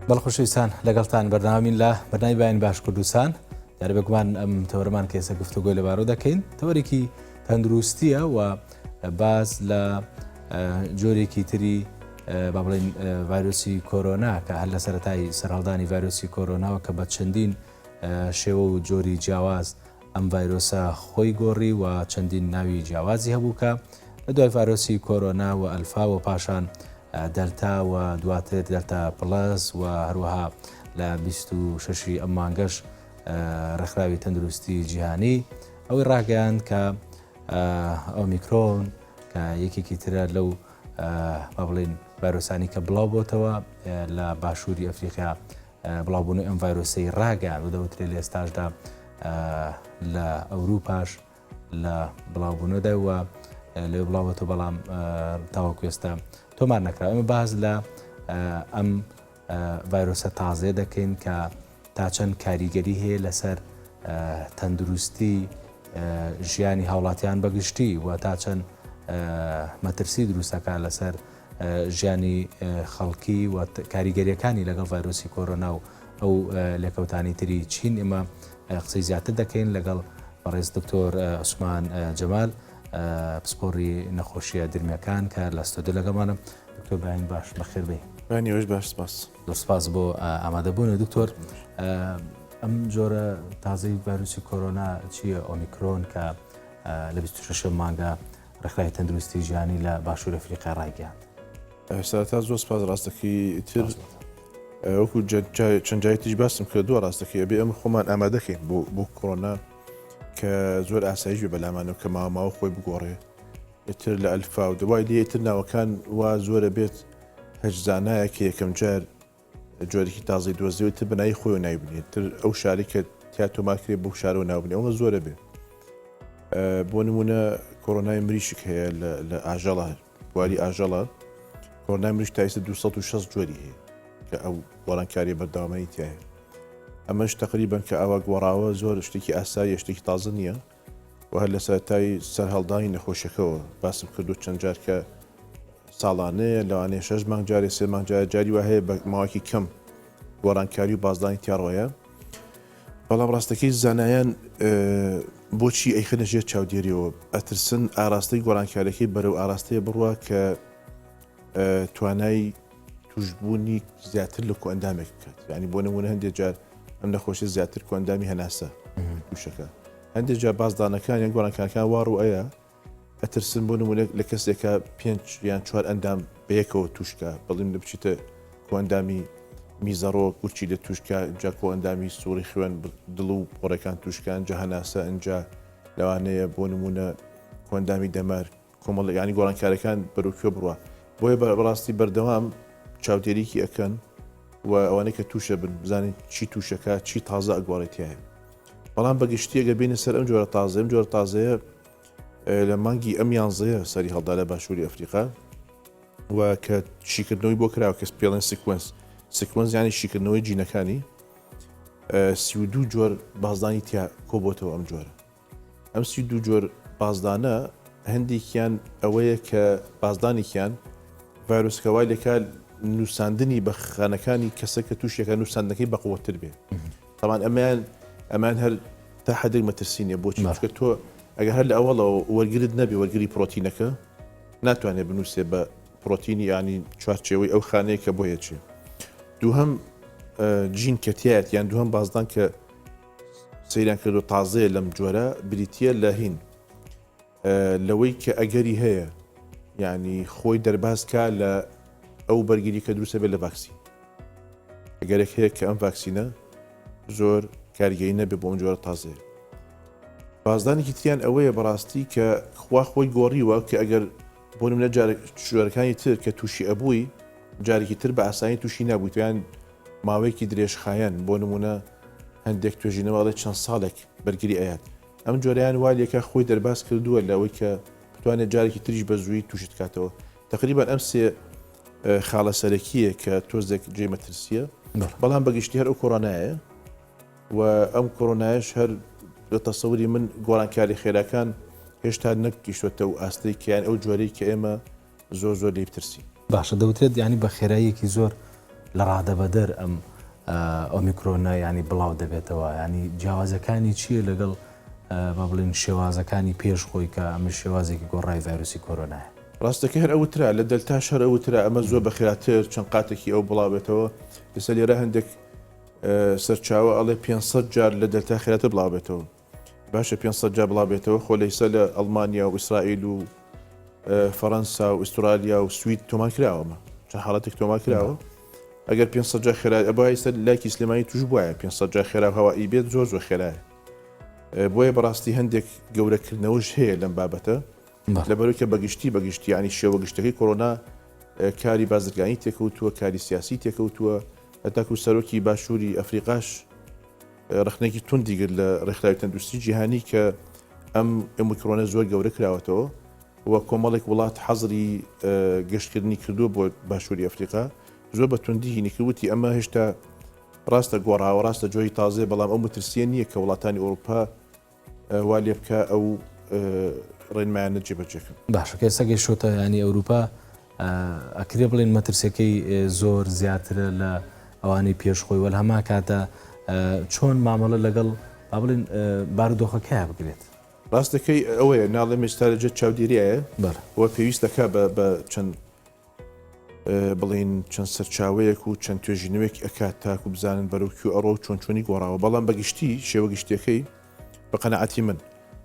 بەڵخۆشەویستان لەگەڵتان بەردەوامی لە بەرنامەی بەیانی باش کوردستان دیارە بێگومان ئەم تەوەرەمان کە ئێستا گفتوگۆی لەبارەوە دەکەین تەوەرێکی تەندروستیە و باز لە جۆرێکی تری با بڵێن ڤایرۆسی کۆرۆنا کە هەر لە سەرەتای سەرهەڵدانی ڤایرۆسی کۆرۆناوە کە بە چەندین شێوە و جۆری جیاواز ئەم ڤایرۆسە خۆی گۆڕی و چەندین ناوی جیاوازی هەبوو کە لە دوای ڤایرۆسی کۆرۆنا و ئەلفا و پاشان دەلتا و دواتر دەلتا پڵەس و هەروەها لە 26 ئەم مانگەش ڕێکخراوی تەندروستی جیهانی ئەوەی ڕاگەیاند کە ئۆمیکرۆن کە یەکێکی ترە لەو با بڵێن ڤایرۆسانی کە بڵاو بۆتەوە لە باشووری ئەفریقیا بڵاوبوونی ئەم ڤایرۆسەی ڕاگەیاند و دەوترێت لە ئێستاشدا لە ئەوروپاش لە بڵاوبوونەدا و لێ بڵاوەتەوە بەڵام تاوەکو ئێستا تۆمار نەکرا. ئەمە باز لە ئەم ڤایرۆسە تازەیە دەکەین کە تا چەند کاریگەری هەیە لەسەر تەندروستی ژیانی هاوڵاتیان بەگشتی و تا چەند مەترسی دروستەکە لەسەر ژیانی خەڵکی و کاریگەریەکانی لەگەڵ ڤایرۆسی کۆرۆنا و ئەو لێکەوتانی تری چین ئێمە قسەی زیاتر دەکەین لەگەڵ بەڕێز دکتۆر عوسمان جەمال پسپۆڕی نەخۆشیە درمەکان کە لە ستۆدیۆ لەگەڵمانە. دکتۆر بەیانی باش بەخێر بێ. بەیانی باش سپاس. سپاس بۆ ئامادەبوون. دکتۆر ئەم جۆرە تازەی ڤایرۆسی کۆرۆنا چییە ئۆمیکرۆن کە لە 26 مانگە ڕێکخراوی تەندروستی ژیانی لە باشووری ئەفریقا ڕاگەیاند؟ سەرەتا زۆر سپاس ڕاستەکەی تر وەکو چەند جای تیش باسم کردووە ڕاستەکەی ئەبێ ئەمە خۆمان ئامادەکەین بۆ کۆرۆنا کە زۆر ئاساییش بێ بەلامانەوە کە ماوە خۆی بگۆڕێ تر لە ئەلفا و دوای لێ تر ناوەکان وا زۆرە بێت هەجزانایەکە یەکەم جار جۆرێکی تازەی دۆزیەوە تر بەنای خۆی و نایبنێت تر ئەو شاری کە تیاتۆماکرێ بۆ شارەوە ناوبنێ ئەوە زۆرە بێ. بۆ نمونە کۆرۆنای مریشک هەیە لە ئاژەڵە بواری ئاژەڵە کۆرۆنای مریش تا ئێستا 260 جۆری هەیە کە ئەو وەڵانکاریە بەردەوامەیی تایە. ئەمەش تقریبان کە ئاوا گۆڕاوە زۆر شتێکی ئاسایی شتێکی تازە نییە و هەر لە سەرەتای سەرهەڵدانی نەخۆشیەکەەوە باسم کردو چەند جار کە ساڵانەیە لەوانەیە 6 مانگ جارێ 3 مانگ جاری وا هەیە بە ماوەکی کەم گۆڕانکاری و بازدانی تیاڕۆیە. بەڵام ڕاستەکەی زانایان بۆچی ئەیخەنە ژێر چاودێریەوە ئەترسن ئاراستەی گۆڕانکاریەکەی بەرەو ئاراستەیە بڕوە کە توانای توشببوونی زیاتر لە کۆئەندامێک بکات. ینی بۆ نمونە هەندێک جار ئەم نەخۆشی زیاتر کۆئەندامی هەناسە تووشەکە. هەندێک جار بازدانەکان یان گۆڕانکاریەکان وا ڕوئەیە ئەترسن بۆ نمونە لە کەسێکە 5 یان 4 ئەندام بەیەکەوە توشکە بەڵێن لە بچیتە کۆئەندامی میزەڕۆ گورچی لە توشکە جا کۆئەندامی سووری خوێن دڵ و پۆڕەکان توشکان جا هەناسە ئەنجا لەوانەیە بۆ نمونە کۆئەندامی دەمار کۆمەڵ ینی گۆڕانکاریەکان بەروکوێ بڕوە. بۆیە بەڕاستی بەردەوام چاودێریکی ئەکەن و ئەوانەی کە تووشە بزانین چی تووشەکە چی تازە ئەگۆڕێتیایە. بەڵام بەگشتیەگە بینە سەر ئەم جۆرە تازە ئەم جۆرە تازەیە لە مانگی ئەم 11 سەری هەڵدا لە باشووری ئەفریقا و کە شیکردنەوەی بۆ کراوە کەس پێڵێن سیکوەنس ینی شیکردنەوەی جینەکانی 32 جۆر بازدانی تیا کۆبۆتەوە ئەم جۆرە. ئەم 32 جۆر بازدانە هەندێکیان ئەوەیە کە بازدانێکیان ڤایرۆسکەوای لەکە نووساندنی بە خانەکانی کەسە کە تووشەکە نووساندنەکەی بەقوتر بێ. تاوان ئەمان هەر تا حەدێک مەترسینە بۆچی چکە تۆ ئەگە هەر لە ئەوڵەوە وەرگرت نەبێ وەرگری پرۆتینەکە ناتوانێت بنووسێ بە پرۆتینی ینی چوارچێوەی ئەو خانەیە کە بۆ هێچێ. دووهەم جین کەتیایەت یان دووهەم بازدان کە سەیران کردو تازەیە لەم جۆرە بریتە لە هین لەوەی کە ئەگەری هەیە ینی خۆی دەرباسکە لە ئەو بەرگری کە دروستە بێت لە ڤاکسین. ئەگەرێک هەیە کە ئەم ڤاکسینە زۆر کاریگەری نەبێ بۆ ئەم جۆرە تازەیە. بازدانێکی تریان ئەوەیە بەڕاستی کە خوا خۆی گۆڕیوە کە ئەگەر بۆ نمونە جۆرەکانی تر کە تووشی ئەبووی جارێکی تر بە ئاسانی تووشی نبوویت یان ماوەیەکی درێژخایەن بۆ نمونە هەندێک توێژینەوەڵێ چەند ساڵێک بەرگری ئەیات. ئەم جۆریان والیەکە خۆی دەرباس کردووە لەوەی کە بتوانێت جارێکی تریش بە زووی تووشت کاتەوە. تقریبان ئەم سێ خاڵە سەرەکیە کە تۆزێک جێ مەترسیە بەڵام بەگشتی هەر ئەو کۆڕۆنایە و ئەم کۆڕۆنایش هەر لە تەسەوری من گۆڕانکاری خێراکان هێشتا نەگەیشتووەتە و ئاستەی کەیان ئەو جۆرەی کە ئێمە زۆر لێ بترسین. باشە دەوترێت ینی بە خێراییەکی زۆر لە ڕادەبەدەر ئەم ئۆمیکرۆنە ینی بڵاو دەبێتەوە ینی جیاوازەکانی چییە لەگەڵ بە بڵین شێوازەکانی پێش خۆی کە ئەمە شێوازێکی گۆڕای ڤایرۆسی کۆرۆنایە ڕاستەکە هەر ئەوترا لە دەلتاش هەر ئەوترا ئەمە زۆر بەخێراتر چەند قاتێکی ئەو بڵاوێتەوە لەسەر لێرە هەندێک سەرچاوە ئەڵێ 500 جار لە دەلتا خێراتر بڵاوێتەوە باشە 500 جار بڵاوێتەوە خۆ لەیسە لە ئەڵمانیا و ئیسرائیل و فەڕەنسا و ئوسترالیا و سوید تۆمان کراوەمە چەند حاڵەتێک تۆما کراوە ئەگەر 500 جار خێرا ئەبای سەر لایکی سلێمانی توش بواە 500 جار خێرا هەوایی بێت زۆر زۆر خێرایە بۆیە بەڕاستی هەندێک گەورەکردنەوەش هەیە لەم بابەتە لەبەرەوەی کە بەگشتی ینی شێوە گشتەکەی کۆرۆنا کاری بازرگانی تێکەوتووە کاری سیاسی تێکەوتووە هەتاکو سەرۆکی باشووری ئەفریقاش ڕخنێکی توندی گرت لە ڕێکخراوی تەندروستی جیهانی کە ئەم ئۆمیکرۆنە زۆر گەورە کراوەتەوە وە کۆمەڵێک وڵات حەزری گەشتکردنی کردووە بۆ باشووری ئەفریقا زۆر بە توندی هینیکردوتی ئەمە هێشتا ڕاستە گۆڕاوە ڕاستە جۆی تازێ بەڵام ئەو مترسیە نییە کە وڵاتانی ئەوروپا وا لێ بکە ئەو ڕێنمایانە جێبەجێکن باشە کە سەگەی شۆتە ینی ئەوروپا ئەکرێ بڵێن مەترسەکەی زۆر زیاترە لە ئەوانەی پێشخۆی وەل هەما کاتە چۆن مامەڵە لەگەڵ با بڵێن بارودۆخەکەیە بگرێت ڕاستەکەی ئەوەیە ناڵێ مێستارەجێت چاودێریایە وە پێویستەکە بە چەند بڵین چەند سەرچاوەیەک و چەند توێژینەوەیەک ئەکات تاکو بزانن بەرەوکو ئەڕۆ چۆن چۆنی گۆڕاوە بەڵام بەگشتی شێوە گشتەکەی بە قەنەعەتی من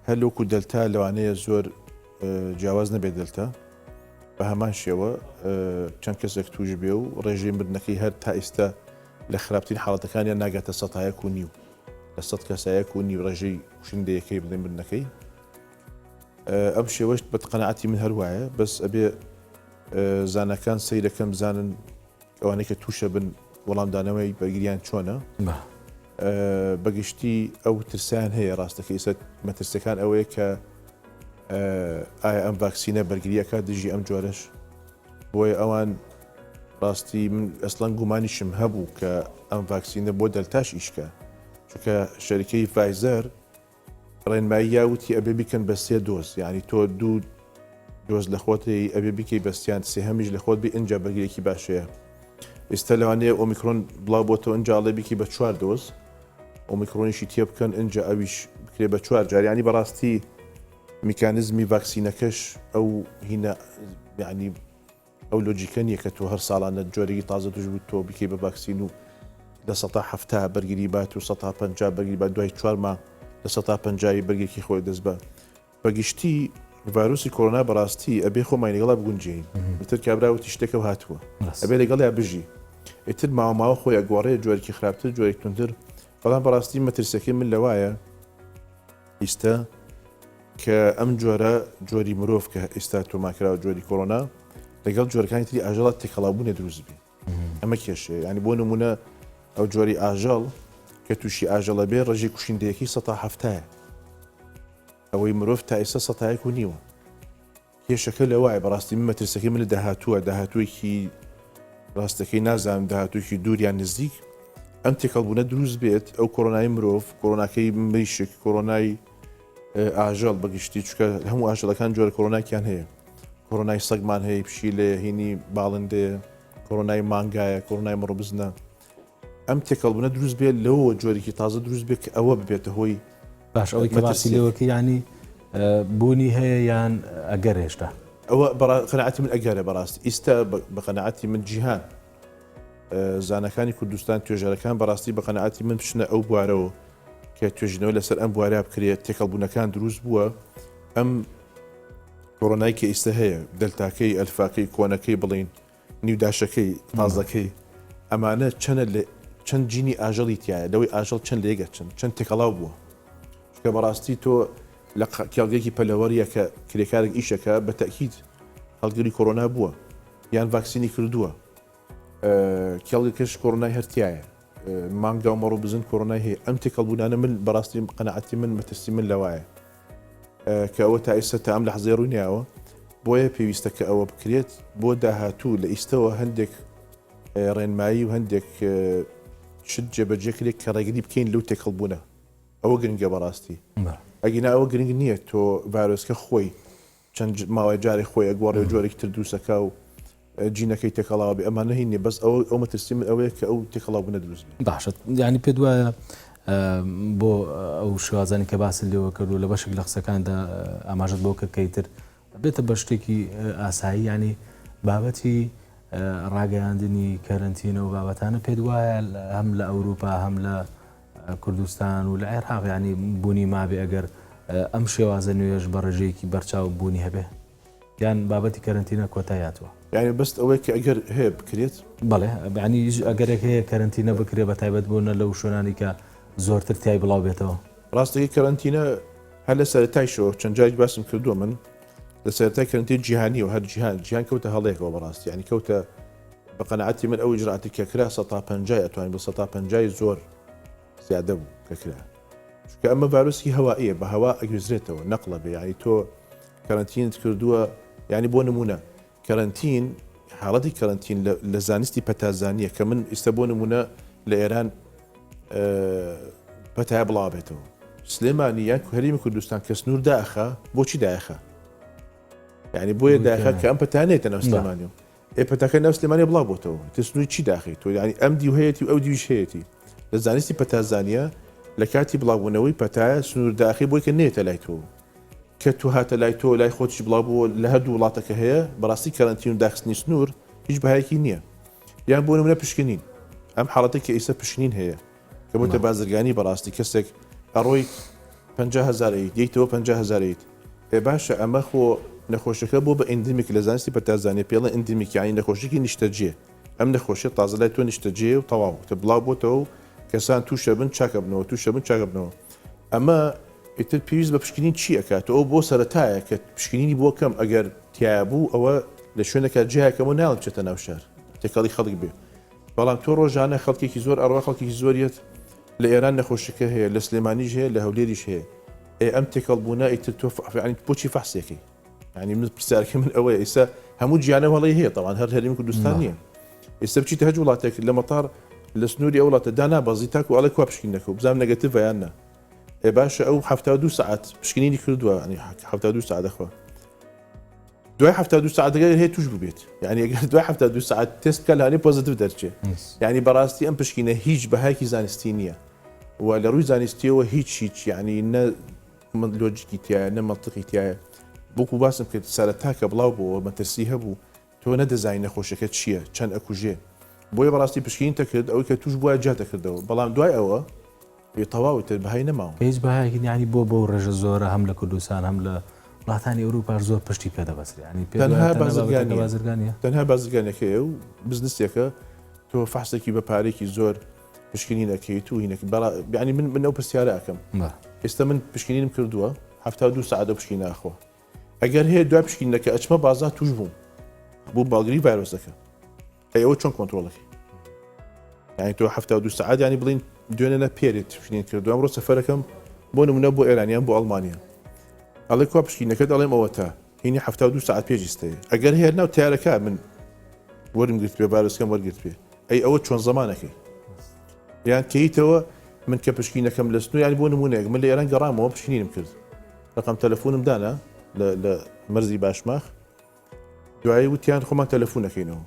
هەلوکو دەلتا لەوانەیە زۆر جیاواز نەبێت دەلتا بە هەمان شێوە چەند کەسێک توش بێ و ڕێژەی مردنەکەی هەر تا ئێستا لە خراپترین حاڵەتەکانیان ناگاتە 100 لە 100 کەسایەک و نیو ڕێژەی کوشندەیەکەی بڵێن مردنەکەی ئەم شێوەش بە قەنەعەتی من هەروایە بەس ئەبێ زانەکان سەیرەکەم بزانن ئەوانەی کە تووشە بن وەڵامدانەوەی بەرگریان چۆنە بەگشتی ئەو ترسیان هەیە ڕاستەکە ئێستا مەترسەکان ئەوەیە کە ئایا ئەم ڤاکسینە بەرگریەکە دژی ئەم جۆرەش بۆیە ئەوان ڕاستی من ئەسڵەن گومانیشم هەبوو کە ئەم ڤاکسینە بۆ دەلتاش ئیشکە چونکە شەریکەی فایزەر ڕێنمایی یاوتی ئەبێ بیکەن بە 3 دۆز یعنی تۆ 2 دۆز لە خۆتی ئەبێ بیکەی بەستیان سێهەمیش لە خۆت بی ئەنج بەرگریەکی باشەیە ئێستا لەوانەیە ئۆمیکرۆن بڵاو بۆتەوە ئەنجاڵێ بیکی بە 4 دۆز ئۆمیکرۆنیشی تێ بکەن ئەنج ئەویش بکرێ بە 4 جاریانی بەڕاستی میکانزمی ڤاکسینەکەش ئەو هینە یعنی ئەو لۆجیکە نییە کە تۆ هەر ساڵانە جۆرەی تازە توش بوو تۆ بکەی بە ڤاکسین و لە 170 بەرگری بات و 150 بەرگری بات دوای 4 مانگ لە 150 بەرگێکی خۆی دەست بە بەگشتی ڤایرۆسی کۆرۆنا بەڕاستی ئەبێ خۆمان لەگەڵا بگونجین ئیتر کابراوتی شتێکە هاتووە ئەبێ لەگەڵیا بژی ئیتر ماوە خۆی ئەگۆڕێ جۆرەی خراپتر جۆرێک تونتر بەڵام بەڕاستی مەترسەکەی من لەوایە ئیستا کە ئەم جۆرە جۆری مرۆڤ کە ئێستا تۆماکراوە جۆری کۆرۆنا لەگەڵ جۆرەکانی تری ئاژەڵات تێکەڵاوبوونە دروست بێ ئەمە کێشەیە ینی بۆ نمونە ئەو جۆری ئاژەڵ کە تووشی ئاژەڵە بێ ڕێژی کوشندەیەکی 170 ئەوەی مرۆڤ تا ئێستا 109 کێشەکە لەوایە بەڕاستی من مەترسەکەی من داهاتووەکی ڕاستەکەی نازانم داهاتووکی دووریان نزیک ئەم تێکەڵبوونە دروست بێت ئەو کۆرۆنای مرۆڤ کۆرۆناکەی مریشک کۆرۆنای ئاژەڵ بەگشتی چکە هەموو ئاژەڵەکان جۆرە کۆرۆناکیان هەیە کۆرۆنای سەگمان هەیە پشیلێ هینی باڵندێ کۆرۆنای مانگایە کۆرۆنای مڕبزنە ئەم تێکەڵبوونە دروست بێت لەوە جۆرێکی تازە دروست بێت کە ئەوە ببێتە هۆی باش ئەوەی کە باسی لێوەکە ینی بوونی هەیە یان ئەگەر هێشتا ئەوە قەنەعەتی من ئەگەرە بەڕاستی ئیستا بە قەنەعەتی من جیهان زانەکانی کوردستان توێژەرەکان بەڕاستی بە قەنەعەتی من بچنە ئەو بوارەوە کە توێژنەوە لەسەر ئەم بوارە بکرێت تێکەڵبوونەکان دروست بووە ئەم کۆرۆنای کە ئیستا هەیە دەلتاکەی ئەلفاکەی کۆنەکەی بڵین نیوداشەکەی تازەکەی ئەمانە چەند جینی ئاژەڵی تایە لەوەی ئاژەڵ چەند لێگە چەند تێکەڵاو بووە کە بەڕاستی تۆ لە کێڵگەیەکی پەلەوەریە کە کرێکارێک ئیشەکە بە تەکید هەڵگری کۆرۆنا بووە یان ڤاکسینی کردووە کێڵگەکەش کۆرۆنای هەرتایە مانگدا و مەڕۆ بزن کۆرۆنای هەیە ئەم تێکەڵبوونانە من بەڕاستی قەنەعەتی من مەترسی من لەوایە کە ئەوە تا ئێستا تا ئەم لە حەزێ ڕوونیاوە بۆیە پێویستە کە ئەوە بکرێت بۆ داهاتوو لە ئیستەوە هەندێک ڕێنمایی و هەندێک شت جێبەجێکرێک کە ڕێگری بکەین لەو تێکەڵبوونە ئەوە گرنگە بەڕاستی ئەگینا ئەوە گرنگ نییە تۆ ڤایرۆسکە خۆی چەند ماوەی جارێک خۆی ئەگوەڕێ جۆرێک تر دروستەکە و جینەکەی تێکەڵاوە بێ ئەمانە هینێ بەس ئەو مەترسی من ئەوەیە کە ئەو تێکەڵاو بوونە دروست بێت. باشە ینی پێ وایە بۆ ئەو شوازانی کە باسی لێوە کردو لە بەشێک لە قسەکاندا ئاماژت بۆ کە کەیتر بێتە بە شتێکی ئاسایی ینی بابەتی ڕاگەیاندنی کەرنتینە و بابەتانە پێ وایە هەم لە ئەوروپا هەم لە کوردستان و لە عێراق ینی بوونی مابێ ئەگەر ئەم شێوازە نوێژ بە ڕێژەیەکی بەرچاو بوونی هەبێ یان بابەتی کەرنتینە کۆتایاتوە یعنی بەست ئەوەی کە ئەگەر هەیە بکرێت بەڵێ ینی ئەگەرێک هەیە کەرنتینە بکرێ بە تایبەت بوونە لەو شوێنانی کە زۆرتر تای بڵاو بێتەوە ڕاستەکەی کەرنتینە هەر لە سەرەتایشەوە چەند جارێک باسم کردووە من لە سەرەتای کەرنتین جیهانیەوە هەر جیهان کەوتە هەڵەیەکەوە بەڕاستی ینی کەوتە بە قەنەعەتی من ئەو ئیجراعاتی کە کرا 150 ئەتوانین بە 150 زۆر زیادە بوو کە کرا چونکە ئەمە ڤایرۆسی هەوائیە بە هەوا ئەگوێزرێتەوە نەقڵە بێ ینی تۆ کەرنتینت کردووە ینی بۆ نمونە کەرنتین حاڵەتی کەرنتین لە زانستی پەتازانیە کە من ئێستا بۆ نمونە لە ئێران پەتایە بڵاو بێتەوە سلێمانی یان هەرێمی کوردستان کە سنوور داخە بۆچی داخە ینی بۆیە داخە کە ئەم پەتانێتە ناو سلێمانی پەتاکە ناو سلێمانی بڵاو بۆتەوە تە سنووری چی داخی تۆ ینی ئەم دی هەیەی و ئەو دیویش هەیەی لە زانستی پەتازانیە لە کاتی بڵاوبوونەوەی پەتایە سنوور داخی بۆی کە نێتە لای تۆ کە تو هاتە لای تۆ لای خۆتیش بڵاو بووە لە هەردوو وڵاتەکە هەیە بەڕاستی کەرنتین و داخستنی سنوور هیچ بەهایەکی نییە یان بۆ نمونە پشکنین ئەم حاڵەتی کە ئێستا پشکنین هەیە کە بۆتە بازرگانی بەڕاستی کەسێک ئەڕۆی 50,000 یەکتەوە 50,000 باشە ئەمە خۆ نەخۆشەکە بۆ بە ئەندمیک لە زانستی پەتازانێ پێڵە ئەندمیکیانی نەخۆشیی نیشتەجێ ئەم نەخۆشیە تازە لای تۆ نیشتەجێ و تەواو تە بڵاو بۆتەوە و کەسان تووشە بن چاکە بنەوە تووشە بن چاکە بنەوە ئەمە ئیتر پێویست بە پشکنین چی ئەکات ئەو بۆ سەرەتایە کە پشکنینی بۆ کەم ئەگەر تیا بوو ئەوە لە شوێنەکە جیاکەمە ناڵ بچێتە ناو شار تێکەڵی خەڵک بێ بەڵام تۆ ڕۆژانە خەڵکێکی زۆر ئەڕوا خەڵکی زۆریت لە ئێران نەخۆشەکە هەیە لە سلێمانیش هەیە لە هەولێریش هەیە ئەم تێکەڵبوونا ئیتر تۆ بۆچی فەحسێکی ینی من پرسیارکە من ئەوەیە ئێستا هەموو گیانە وڵی هەیە تەوان هەر هەرێمی کوردستان نییە ئێستا بچیتە هەج وڵاتێک لە مەتار لە سنووری ئەو وڵاتە دانابەزی تاکو ئەڵێ کوا پشکینەکە و بزانام نەگەتیڤ یاننا باشە ئەو 72 ساعت پشکنینی کردووە ینی 72 ساعت دەخوا دوای 72 ساعت دەگەر هەیە توش ببێت یعنی ئەگەر دوای 72 ساعت تست بکە لەوانەیە پۆزیتیڤ دەرچێ یعنی بەڕاستی ئەم پشکینە هیچ بەهایەکی زانستی نییە و لە ڕووی زانستیەوە هیچ یعنی نە لۆجیکی تایە نە مەنتیقی تایە بۆکو باسم کرد سەرەتا کە بڵاو بووە مەترسی هەبوو تۆ نەدەزانی نەخۆشەکە چییە چەند ئەکوژێ بۆیە بەڕاستی پشکین تەکرد ئەوەی کە توش بووە جاتە کردەوە بەڵام دوای ئەوە تەواوی تر بەهای نەماوە هیچ بەهایەکی ینی بۆ ڕێژە زۆرە هەم لە کوردستان هەم لە وڵاتانی ئەوروپا زۆر پشتی پێدەبەستێ ینی تەنها بازرگانەکەیە و بزنسێکە تۆ فەحسێکی بە پارێکی زۆر پشکنینەکەی تو هینەکە ینی من ئەو پرسیارە ئەکەم ئێستا من پشکنینم کردووە 72 ساعت پشکی ناخۆ ئەگەر هەیە دوای پشکینەکە ئەچمە بازار توش بووم بوو باڵگری ڤایرۆسەکە ئەوە چۆن کۆنتترۆڵەکەی ینی تۆ 72 ساعت ینی بڵین دوێنە پێرێت پشکنین کردو ئەمڕۆ سەفەرەکەم بۆ نمونە بۆ ئێرانیان بۆ ئەڵمانیا ئەڵێ کوا پشکینەکە دەڵێم ئەوە تا هینی 72 ساعت پێجیستەیە ئەگەر هەیە ناو تیارەکە من وەرمگرت پێ ڤایرۆسەکەم وەرگرت پێ ئەوە چۆن زەمانەکەی یان کەیتەوە من کە پشکینەکەم لە سنوور ینی بۆ نمونەیەک من لە ئێران گەڕامەوە پشکنینم کرد ڕقم تەلەفۆنم دانا لە مەرزی باشماخ دوایی وتیان خۆمان تەلەفۆنەکەینەوە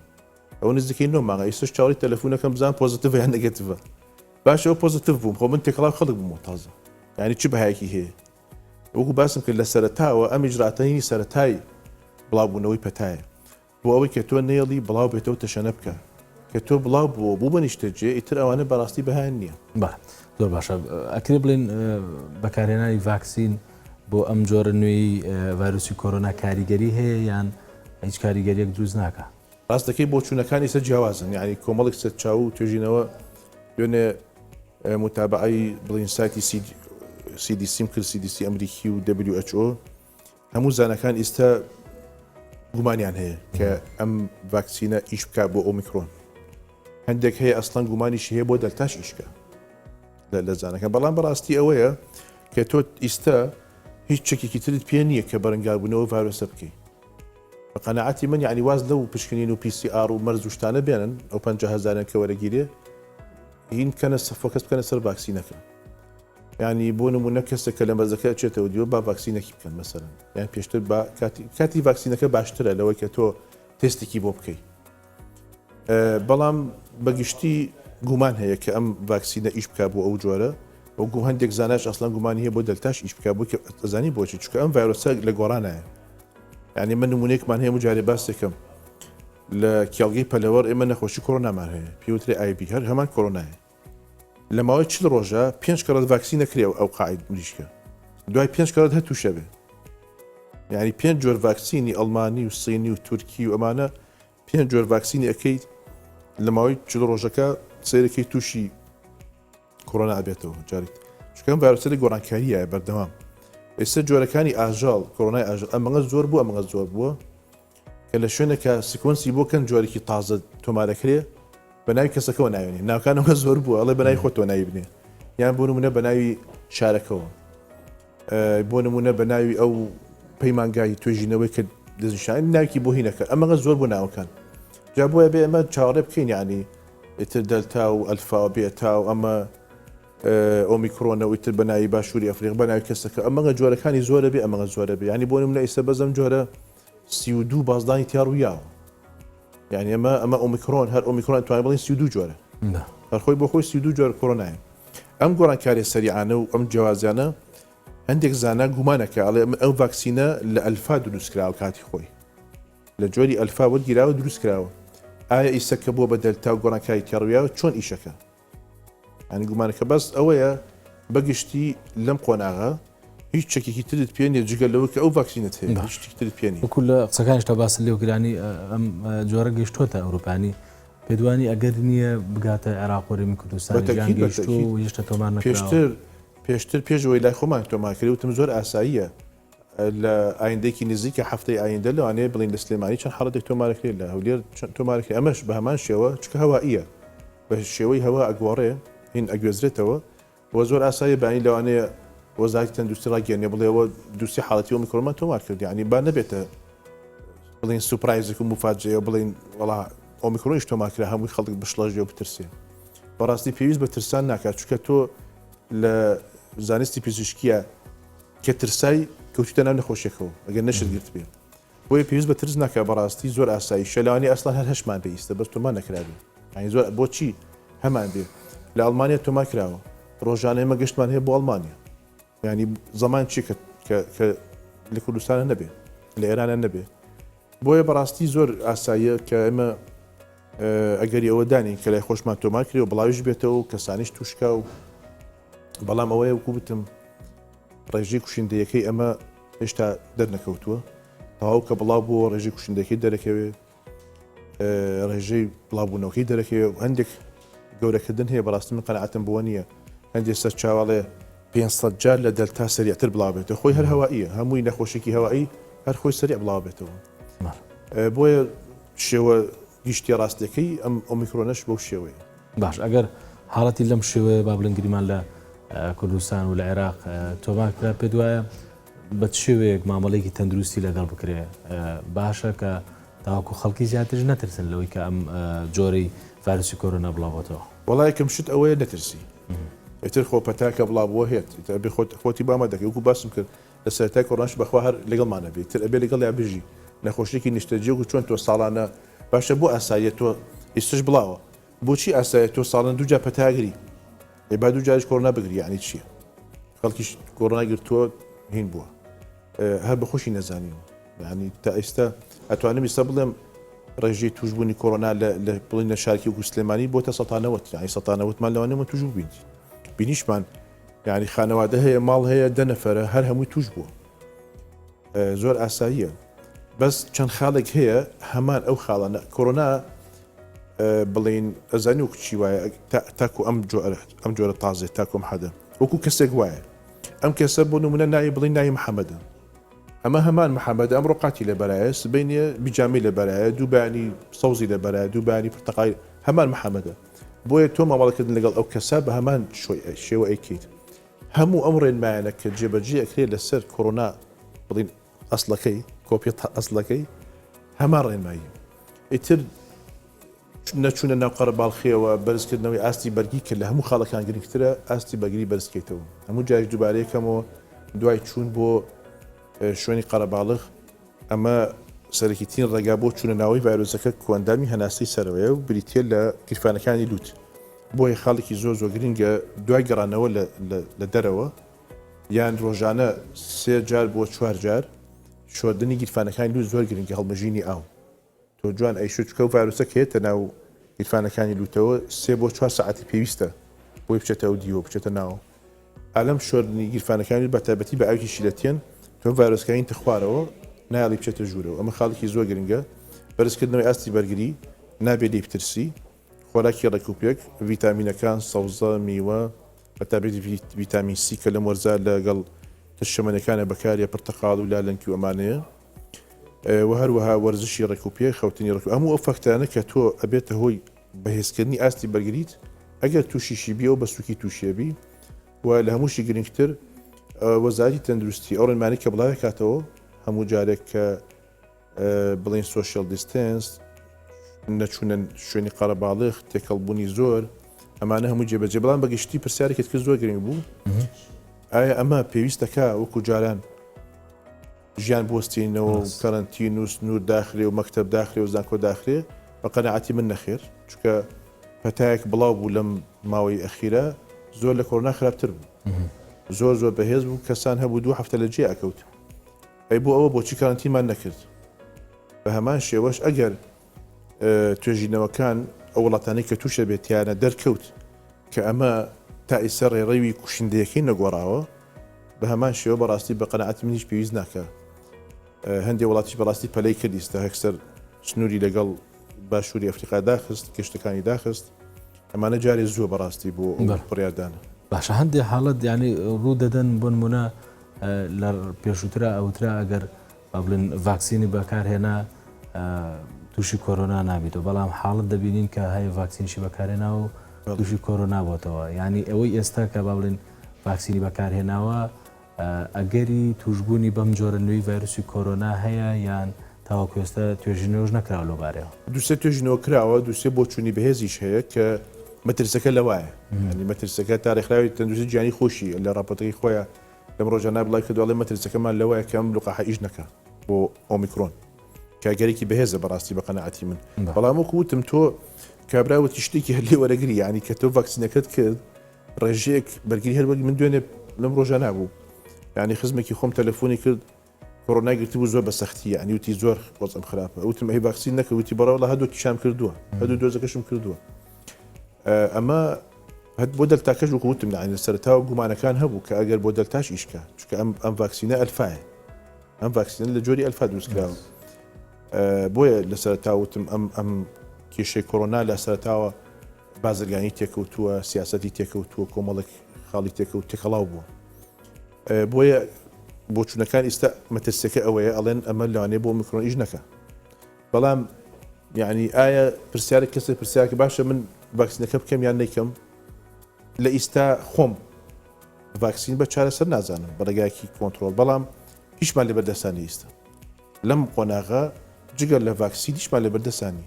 ئەو نزیکەی 9 مانگە ئێستش چاوەڕی تەلەفۆنەکەم بزان پۆزیتیڤ یان نەگەتیڤە باشەوە پۆزیتیڤ بووم خۆ من تێکەڵاو خەڵک بوومەوە تازە ینی چی بەهایەکی هەیە وەکو باسم کرد لە سەرەتاوە ئەم ئیجراعاتەی سەرەتای بڵاوبوونەوەی پەتایە بۆ ئەوەی کە تۆ نێڵی بڵاو بێتەوە تەشەنە بکە کە تۆ بڵاو بووە بە نیشتەجێ ئیتر ئەوانە بەڕاستی بەهایان نییە زۆر باشە ئەکرێ بڵێن بەکارهێنانی ڤاکسین بۆ ئەم جۆرە نوێی ڤایرۆسی کۆرۆنا کاریگەری هەیە یان هیچ کاریگەریەک دروست ناکە ڕاستەکەی بۆ چوونەکانی سەر جیاوازن یعنی کۆمەڵێک سەر چاو و توێژینەوە دوێنێ متابعی بڵین سایتی CDCم کرد CDC ئەمریکی و WHO هەموو زانەکان ئێستا گومانیان هەیە کە ئەم ڤاکسینە ئیش بکە بۆ ئۆمیکرۆن هەندێک هەیە ئەسڵەن گومانیشی هەیە بۆ دەلتاش ئیشکە لە زانەکە بەڵام بەڕاستی ئەوەیە کە تۆ ئیستا هیچ چەکێکی ترت پێ نییە کە بەرەنگاربوونەوە ڤایرۆسە بکەی بە قەنەعەتی من یعنی واز لەو پشکنین و PCR و مەرز و شتانە بێنن ئەو 50,000 کە وەرەگیرێ هین کەنە فۆکەس بکەنە سەر ڤاکسینەکە ینی بۆ نمونە کەسێکە لە مەرزەکە ئەچێتەوە دیوە با ڤاکسینەکی بکەن مەسەرەن یان پێشتر کاتی ڤاکسینەکە باشترە لەوەی کە تۆ تێستێکی بۆ بکەیت بەڵام بەگشتی گومان هەیە کە ئەم ڤاکسینە ئیش بک بۆ ئەو جۆرە وەگو هەندێک زانش ئەسڵان گومانی هەیە بۆ دەلتاش ئیش بک بۆ کە ئەزانی بۆچی چکە ئەم ڤایرۆسە لە گۆڕانایە یعنی من نمونێکمان هەیە جارێ باس دەکەم لە کێڵگەی پەلەوەڕ ئێمە نەخۆشی کۆرۆنامان هەیە پێوتری ئایبی هەر هەمان کۆرۆنایە لە ماوەی 40 ڕۆژە 5 کەڕەت ڤاکسین نەکرێ ئەو قاعد مریشکە دوای 5 کەڕەت هەر تووشە بێ یعنی 5 جۆر ڤاکسینی ئەڵمانی و سینی و تورکی و ئەمانە 5 جۆر ڤاکسینی ئەەکەیت لە ماوەی 40 ڕۆژەکە سیرەکەی تووشی کۆرۆنا ئەبێتەوە جارێت چکەم ڤایرۆسە لە گۆڕانکاریایە بەردەوام ئێستا جۆرەکانی ئاژاڵ کۆرۆنای ئاژاڵ ئەمەڵە زۆر بوو ئەمەڵە زۆر بووە کە لە شوێنێکە سیکۆنسی بۆکەن جۆرێکی تازە تۆمارەکرێ بە ناوی کەسەکەەوە ناوێنێ ناوکانەوە زۆر بووە ئەڵێ بەناوی خۆتۆ ناوی بنێ یان بۆ نمونە بە ناوی شارەکەەوە بۆ نمونە بە ناوی ئەو پەیمانگای توێژینەوەی کە دەزیشان ناوکی بۆ هینەکە ئەمەڵە زۆر بۆ ناوەکان جا بۆیە بێ ئەمە چاوەڕێ بکەین ینی ئیتر دەلتا و ئەلفا و بێتا و ئەمە ئۆمیکرۆنە ویتر بە ناوی باشووری ئەفریق بە ناوی کەسەکە ئەمەڵە جۆرەکانی زۆرە بێ ئەمەڵە زۆرە بێ ینی بۆ نمونە ئێستا بەزەم جۆرە 32 بازدانی تیاڕویاوە یعنی ئەمە ئۆمیکرۆن هەر ئۆمیکرۆن توانین بڵین 32 جۆرە هەرخۆی بۆ خۆی 32 جۆر کۆرۆنایە ئەم گۆڕانکاری سەریعانە و ئەم جیاوازیانە هەندێک زانە گومانەکە ئەڵێ ئەو ڤاکسینە لە ئەلفا دروستکراوە کاتی خۆی لە جۆری ئەلفا وەرگیراوە دروستکراوە ئایا ئیسەکە بۆ بە دەلتا و گۆڕانکاری تیاڕویاوە چۆن ئیشەکە ئەنی گومانەکە بەس ئەوەیە بەگشتی لەم قۆناغا هیچ چەکێکی ترت پێ نیە جگە لەوە کە ئەو ڤاکسینت هەیە هیچ ترت پێ نیە وەکو لە قسەکانیشتا باس لێوگرانی ئەم جۆرە گەیشتۆتە ئەوروپانی پێدوانی ئەگەر نییە بگاتە عێراق و هەرێمی کوردستان گەیشتۆ و هێشتا تۆمار نەکراوە پێشتر پێشەوەی لای خۆمان تۆمارکردی وتم زۆر ئاساییە لە ئایندێکی نزیکە هەفتەی ئایندە لەوانەیە بڵین لە سلێمانی چەند حاڵەتێک تۆمارەکرێت لە هەولێر تۆمارەکرێ ئەمەش بە هەمان شێوە چکە هەوائیە بە شێوەی هەوا ئەگۆڕێ هین ئەگوێزرێتەوە بۆ زۆر ئاساییە بەین لەوانەیە وەزارەتی تەندروستی ڕاگەێنێ بڵێەوە دووسی حاڵەتی و میکرۆمان تۆمار کرد ینی با نەبێتە بڵین سوپرایزێک و مفاجەیە بڵین وڵا ئۆمیکرۆنیش تۆمارکرا هەمووی خەڵک بشڵەژێ و بترسێ بەڕاستی پێویست بە ترسان ناکات چکە تۆ لە زانستی پزیشکیە کە ترسای کەوتیتە ناو نەخۆشیەکەەوە ئەگەر نەشرگرت بێ بۆیە پێویست بە ترس ناکە بەڕاستی زۆر ئاسایی شەلوانی ئەسڵان هەر هەشمان پێویستە بەس تۆمان نەکرابێ ئەنی زۆر بۆچی هەمان بێ لە ئەڵمانیا تۆمار کراوە ڕۆژانە ئێمە گەشتمان هەیە بۆ ئەڵمانیا ینی زەمان چی کە لە کوردستانە نەبێ لە ئێرانە نەبێ بۆیە بەڕاستی زۆر ئاساییە کە ئێمە ئەگەری ئەوە دانین کە لای خۆشمان تۆمار کردی و بڵاویش بێتەوە و کەسانیش توشکا و بەڵام ئەوەیە وەکو بتم ڕێژەی کوشندەیەکەی ئەمە هێشتا دەرنەکەوتووە تەواو کە بڵاو بۆ ڕێژەی کوشندەکەی دەرەکەوێ ڕێژەی بڵاوبوونەوەکەی دەرەکەوێ هەندێک گەورەکردن هەیە بەڕاستی من قەناعەتم بووە نییە هەندێک سەر چاوەڵێ 500 جار لە دەلتا سەریعتر بڵاو بێتەوە خۆی هەر هەوائیە هەمووی نەخۆشێکی هەوایی هەر خۆی سەریع بڵاو بێتەوە بۆیە شێوە گشتی ڕاستەکەی ئەم ئۆمیکرۆنەش بەو شێوەیە باش ئەگەر حاڵەتی لەم شێوەیە با بڵنگریمان لە کوردستان و لە عێراق تۆمارکرا پێ دوایە بە شێوەیەک مامەڵێکی تەندروستی لەگەڵ بکرێ باشە کە تاواکو خەڵکی زیاتر نەترسن لەوەی کە ئەم جۆرەی ڤایرۆسی کۆرۆنا بڵاوەتەوە وەڵای کەم شت ئەوەیە نەترسی ئێتر خۆپەتاکە بڵاوبووە هێت بێ خۆتی بامە دەکەی وەکو باسم کرد لە سەرەتای کۆڕۆناش بەخوا هەر لەگەڵمانە بێت تر ئەبێ لەگەڵ یا بژی نەخۆشیێکی نیشتەجێ و چۆن تۆ ساڵانە باشە بۆ ئاساییە تۆ ئێستش بڵاوە بۆچی ئاسایە تۆ ساڵن دووجا پەتاگری با دوو جارش کۆڕۆنا بگری یعنی چییە خەڵکیش کۆڕۆنا گرتووە هین بووە هەر بەخۆشی نەزانیەوە ینی تا ئێستا ئەتوانم ئێستا بڵێم ڕێژەی توشبوونی کۆڕۆنا لە بڵین لە شارکی و سلێمانی بۆتە 190 ینی 190مان لەوانەوە توش بووین بینیشمان یعنی خانەوادە هەیە ماڵ هەیە 10 نەفەرە هەر هەمووی توش بووە زۆر ئاساییە بەس چەند خاڵێک هەیە هەمان ئەو خاڵانە کۆڕۆنا بڵین ئەزانی و کچی وایە تاکو ئەم جۆرە تازێت تاکۆم حەدە وەکو کەسێک وایە ئەم کەسە بۆ نمونە ناوی بڵین ناوی محەممەدە ئەمە هەمان محەممەد ئەم ڕۆقاتی لە بەرایە سبینە بیجامی لە بەرایە دووبانی سەوزی لە بەرایە دووبانی پرتەقای هەمان محەممەدە بۆیە تۆ مامەڵەکردن لەگەڵ ئەو کەسا بە هەمان شێوە ئەیکیت هەموو ئەم ڕێنمایانە کە جێبەجێ ئەکرێت لەسەر کۆڕۆنا بڵین ئەسڵەکەی کۆپیت ئەسڵەکەی هەمان ڕێنمایی ئیتر نەچوونە ناو قەرەباڵخیەوە بەرزکردنەوەی ئاستی بەرگی کرد لە هەموو خاڵەکان گرنگترە ئاستی بەرگری بەرزکەیتەوە هەموو جایش دووبارەیەکەمەوە دوای چوون بۆ شوێنی قەرەباڵغ ئەمە سەرەکیترین ڕێگا بۆ چوونە ناوەی ڤایرۆسەکە کۆندامی هەناسەی سەرەوەیە و بریتە لە گیرفانەکانی لوت بۆیە خاڵێکی زۆر گرنگە دوای گەڕانەوە لە دەرەوە یان ڕۆژانە 3 جار بۆ 4 جار شۆردنی گیرفانەکانی لوت زۆر گرنگە هەڵمەژینی ئاو تۆ جوان ئەیشچکە و ڤایرۆسەکە هێتە ناو گیرفانەکانی لوتەوە 3 بۆ 4 ساعتی پێویستە بۆی بچێتەوە دیوە بچێتە ناوە ئالەم شۆردنی گیرفانەکانی بە تایبەتی بە ئاوکی شیلەتێن تۆ ڤایرۆسەکانی تخوارەوە نایڵی بچێتە ژوورەوە ئەمە خاڵێکی زۆر گرنگە بەرزکردنەوەی ئاستی بەرگری نابێت لێ بترسی خۆراکی ڕێکوپێک ڤیتامینەکان سەوزە میوە بە تایبەتی ڤیتامین سی کە لەم وەرزە لەگەڵ تشەمەنەکانە بەکارە پرتەقاڵ و لالەنکی ئەمانەیە و هەروەها وەرزشی ڕێکوپێک خەوتنی ڕێک هەموو ئەو فەکتانە کە تۆ ئەبێتە هۆی بەهێزکردنی ئاستی بەرگریت ئەگەر تووشیشی بیەوە بە سووکی تووشێبی و لە هەمووشی گرنگتر وەزارەتی تەندروستی ئەو ڕێنمانی کە بڵاوی کاتەوە هەموو جارێک کە بڵین سۆشیال دیستنس نەچوونە شوێنی قەرەباڵغ تێکەڵبوونی زۆر ئەمانە هەموو جێبەجێ بەڵام بەگشتی پرسیارێکت کرد زۆر گرنگ بوو ئایا ئەمە پێویستەکە وەکو جاران ژیان بۆستینەوە کەرەنتین و سنوور داخرێ و مەکتەب داخرێ و زانکۆ داخرێ بە قەنەعەتی من نەخێر چونکە پەتایەک بڵاو بوو لەم ماوەی ئەخیرە زۆر لە کۆڕۆنا خراپتر بوو زۆر بەهێز بوو کەسان هەبوو 2 هەفتە لە جێ ئەکەوت ئەی بۆ ئەوە بۆچی کارنتینمان نەکرد بە هەمان شێوەش ئەگەر توێژینەوەکان ئەو وڵاتانەی کە تووشە بێتیانە دەرکەوت کە ئەمە تا ئیسە ڕێڕەوی کوشندەیەکەی نەگۆڕاوە بە هەمان شێوە بەڕاستی بە قەنەعەتی منیش پێویست ناکە هەندێک وڵاتیش بەڕاستی پەلەی کردیستە هەکسەر سنووری لەگەڵ باشووری ئەفریقا داخست گەشتەکانی داخست ئەمانە جارێ زووە بەڕاستی بۆ بڕیاردانە باشە هەندێک حاڵەت یعنی ڕوو دەدەن بۆ نمونە لە پێشووترا ئەوترا ئەگەر بڵێن ڤاکسینی بەکارهێنا تووشی کۆرۆنا نابێتەوە بەڵام حاڵت دەبینین کە هەیە ڤاکسینشی بەکارهێناوە تووشی کۆرۆنا بۆتەوە یعنی ئەوەی ئێستا کە با بڵێن ڤاکسینی بەکارهێناوە ئەگەری توشببوونی بەم جۆرە نوێی ڤایرۆسی کۆرۆنا هەیە یان تاوەکو ئێستا توێژینەوەش نەکراوە لەبارەوە دووسێ توێژینەوە کراوە دووسێ بۆ چوونی بەهێزیش هەیە کە مەترسەکە لەوایە ینی مەترسەکە تاریخراوی تەندروستی گیانی خۆشی لە ڕاپۆرتەکەی خۆیان لەم ڕۆژانە بڵای کردوڵێ مەترسەکەمان لەوایە کەم لقاح ئیش نەکە بۆ ئۆمیکرۆن کاگەرێکی بەهێزە بەڕاستی بە قەنەعەتی من بەڵام وەکو وتم تۆ کابراوەتی شتێکی هەر لێ وەرەگری ینی کە تۆ ڤاکسینەکەت کرد ڕێژەیەک بەرگری هەروەک من دوێنێ لەم ڕۆژە نبوو ینی خزمێکی خۆم تەلەفۆنی کرد کۆڕۆنای گرتی بوو زۆر بە سەختی ینی وتی زۆر وەزم خراپە وتم هەی ڤاکسین نەکەوتی بەڕەوە هەردوو کیشام کردووە هەردوو دۆزەکەشم کردووە ئەمە هەت بۆ دەلتاکەش وەکو وتم ینی سەرەتاوە گومانەکان هەبوو کە ئەگەر بۆ دەلتاش ئیشکە چونکە ئەم ڤاکسینە ئەلفایە ئەم ڤاکسینە لە جۆری ئەلفا دروستکراوە بۆیە لە سەرەتاوتم ئەم کێشەی کۆڕۆنا لە سەرەتاوە بازرگانی تێکەوتووە سیاسەتی تێکەوتووە کۆمەڵک خاڵی تێکەوت تێکەڵاو بووە بۆیە بۆ چوونەکان ئێستا مەترسەکە ئەوەیە ئەڵێن ئەمە لەوانێ بۆ میکرۆن ئیش نەکە بەڵام یعنی ئایا پرسیارێک کەسێ پرسیارکە باشە من ڤاکسینەکە بکەم یان نیکەم لە ئیستا خۆم ڤاکسین بە چارەسەر نازانم بەڕێگایەکی کۆنتترۆل بەڵام هیچمان لە بەردەستانی ئیستا لەم قۆناغا جگەر لە ڤاکسین هیچمان لە بەردەستانی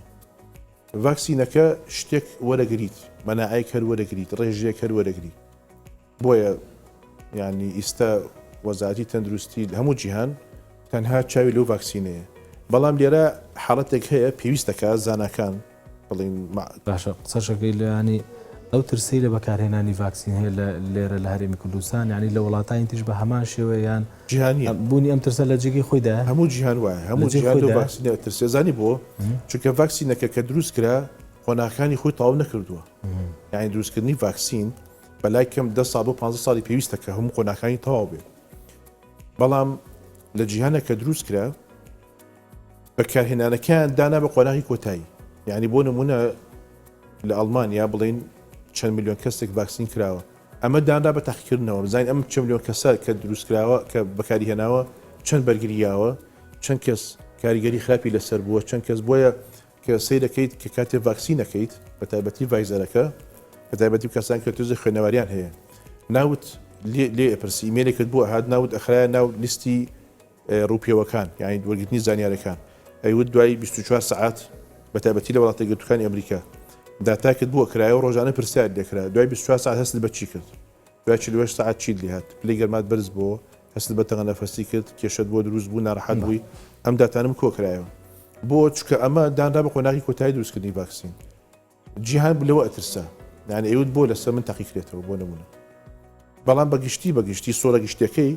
ڤاکسینەکە شتێک وەرەگریت مەناعەیەک هەر وەرەگریت ڕێژەیەک هەر وەرەگریت بۆیە ینی ئیستا وەزارەتی تەندروستی هەموو جیهان تەنها چاوی لەو ڤاکسینەیە بەڵام لێرە حاڵەتێک هەیە پێویستەکە زانکان بڵین باشە قسەشەکەی لە ینی ئەو ترسی لە بەکارهێنانی ڤاکسین هەیە لێرە لە هەرێمی کوردستان ینی لە وڵاتانی تیش بە هەمان شێوەیان جیهانیە بوونی ئەم ترسە لە جێگەی خۆیدا هەموو جیهان وایە هەموو جیهان ڤاکسینە ترسێزانی بۆ چونکە ڤاکسینەکە کە دروست کرا قۆناغەکانی خۆی تەواو نەکردووە یعنی دروستکردنی ڤاکسین بەلای کەم 10 ساڵ بۆ 15 ساڵی پێویستە کە هەموو قۆناغەکانی تەواو بێت بەڵام لە جیهانە کە دروست کرا بەکارهێنانەکان دانا بە قۆناغی کۆتایی یعنی بۆ نمونە لە ئەڵمانیا بڵین چەند میلیۆن کەسێک ڤاکسین کراوە ئەمە دانا بە تاقیکردنەوە بزانین ئەم چەند میلیۆن کەسە کە دروستکراوە کە بەکاری هێناوە چەند بەرگریاوە چەند کەس کاریگەری خراپی لەسەر بووە چەند کەس بۆیە کە سەیر دەکەیت کە کاتێ ڤاکسینەکەیت بە تایبەتی ڤایزەرەکە بە تایبەتی کەسان کە توزی خوێنەوەریان هەیە ناوت لێ ئەپرسی ئیمێلێکت بووە هات ناوت ئەخرایە ناو لیستی ڕووپێوەکان یعنی وەرگرتنی زانیارەکان ئەیوت دوای 24 ساعات بە تایبەتی لە وڵاتە گرتوەکانی ئەمریکا داتاکت بووە کرایەوە ڕۆژانە پرسیار دەکرا دوای 24 ساعت هەست بە چی کرد دوای 48 ساعت چیت لێ هات پلەی گەرمات بەرز بۆ هەست بە تەنەفەسی کرد کێشت بۆ دروست بوو ناڕەحەت بووی ئەم داتانم کۆکرایەوە بۆ چکە ئەمە دانرا بە قۆناغی کۆتایی دروستکردنی ڤاکسین جیهان لەوە ئەترسا یعنی ئەوت بۆ لەسەر من تەقیکرێتەوە بۆ نمونە بەڵام بەگشتی سۆڵە گشتەکەی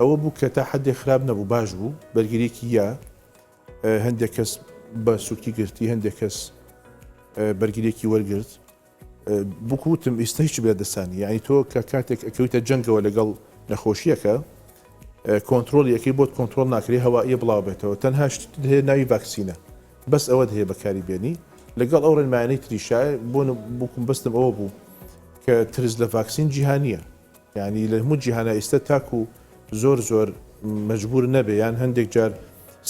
ئەوە بوو کە تا حدێک خراپ نەبوو باش بوو بەرگریەکی یا هەندێک کەس بە سوکی گرتی هەندێک کەس بەرگریەکی وەرگرت بکوتم ئێستا هیچ بێ دەسانی یعنی تۆ کە کاتێک ئەکەوتە جەنگەوە لەگەڵ نەخۆشیەکە کۆنتترۆلیەکەی بۆت کۆنتترۆل ناکرێ هەوائیە بڵاو بێتەوە تەنها هەیە ناوی ڤاکسینە بەس ئەوە هەیە بەکاری بێنی لەگەڵ ئەو ڕێنمایانەی تریشای بۆکم بەستم ئەوە بوو کە ترس لە ڤاکسین جیهانیە یعنی لە هەموو جیهانە ئێستا تاکو زۆر مەجبور نەبێ یان هەندێک جار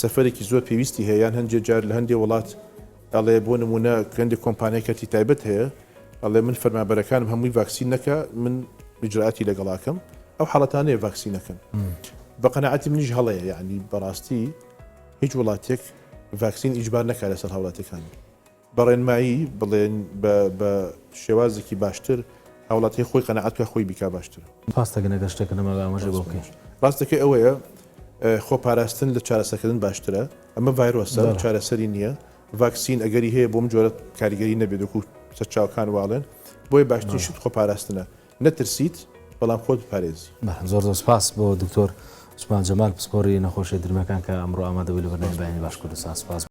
سەفەرێکی زۆر پێویستی هەیە یان هەندێک جار لە هەندێک وڵات ئەڵێ بۆ نمونە هەندێک کۆمپانیەکەتی تایبەت هەیە ئەڵێ من فەرمانبەرەکانم هەمووی ڤاکسین نەکە من میجرراتی لەگەڵاکەم ئەو حاڵەتانەیە ڤاکسینەکەن بە قەنەعەتی منیش هەڵەیە یعنی بەڕاستی هیچ وڵاتێک ڤاکسین ئیجبار نەکات لەسەر هاوڵاتەکانی بەڕێنمایی بڵێن بە شێوازێکی باشتر هاوڵاتی خۆی قەنەعەتکە خۆی بیکا باشتر پاستەگەنە گەشتێکە نەما ئەمەژێ بۆ بکەین ڕاستەکەی ئەوەیە خۆپاراستن لە چارەسەرکردن باشترە ئەمە ڤایرۆسە چارەسەری نییە ڤاکسین ئەگەری هەیە بۆم جۆرە کاریگەری نەبێت وەکو چاوکان واڵێن بۆی باشترین شت خۆپاراستنە نەترسیت بەڵام خۆت پارێزی زۆر سپاس بۆ دکتۆر عوسمان جەمال پسپۆری نەخۆشیە درمەکان کە ئەمڕۆ ئامادەبووی لە بەرنامەی بەیانی باشکوردستان سپاس